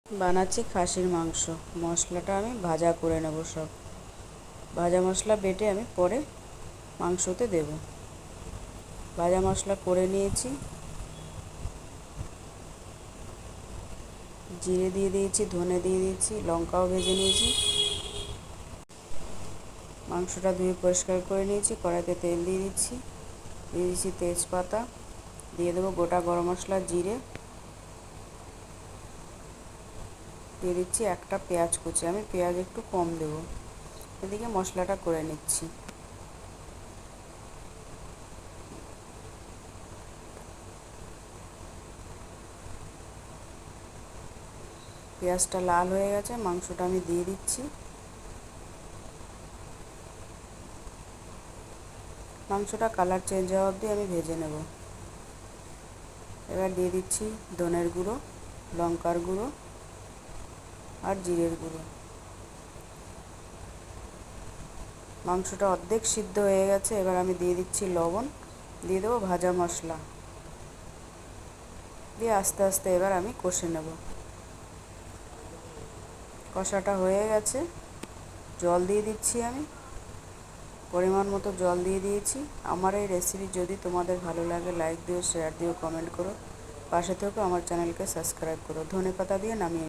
বানাচ্ছি খাসির মাংস। মশলাটা আমি ভাজা করে নেব সব। ভাজা মশলা বেটে আমি পরে মাংসতে দেব। ভাজা মশলা করে নিয়েছি। জিরে দিয়ে দিয়েছি, ধনে দিয়ে দিয়েছি, লঙ্কাও ভেজে নিয়েছি। মাংসটা ধুয়ে পরিষ্কার করে নিয়েছি। কড়াইতে তেল দিয়ে দিচ্ছি, দিয়ে দিচ্ছি তেজপাতা, দিয়ে দেবো গোটা গরম মশলা, জিরে, দিয়ে দিচ্ছি একটা পেঁয়াজ কুচি। আমি পেঁয়াজ একটু কম দেব। এদিকে মশলাটা করে নিচ্ছি। পেঁয়াজটা লাল হয়ে গেছে, মাংসটা আমি দিয়ে দিচ্ছি। মাংসটা কালার চেঞ্জ হওয়া অবধি আমি ভেজে নেব। এবার দিয়ে দিচ্ছি ধনের গুঁড়ো, লঙ্কার গুঁড়ো আর জিরের গুঁড়ো। মাংসটা অর্ধেক সিদ্ধ হয়ে গেছে। এবার আমি দিয়ে দিচ্ছি লবণ, দিয়ে দেবো ভাজা মশলা, দিয়ে আস্তে আস্তে এবার আমি কষে নেব। কষাটা হয়ে গেছে, জল দিয়ে দিচ্ছি আমি। পরিমাণ মতো জল দিয়ে দিয়েছি। আমার এই রেসিপি যদি তোমাদের ভালো লাগে, লাইক দিও, শেয়ার দিও, কমেন্ট করো। পাশে থেকেও আমার চ্যানেলকে সাবস্ক্রাইব করো। ধনেপাতা দিয়ে নামিয়ে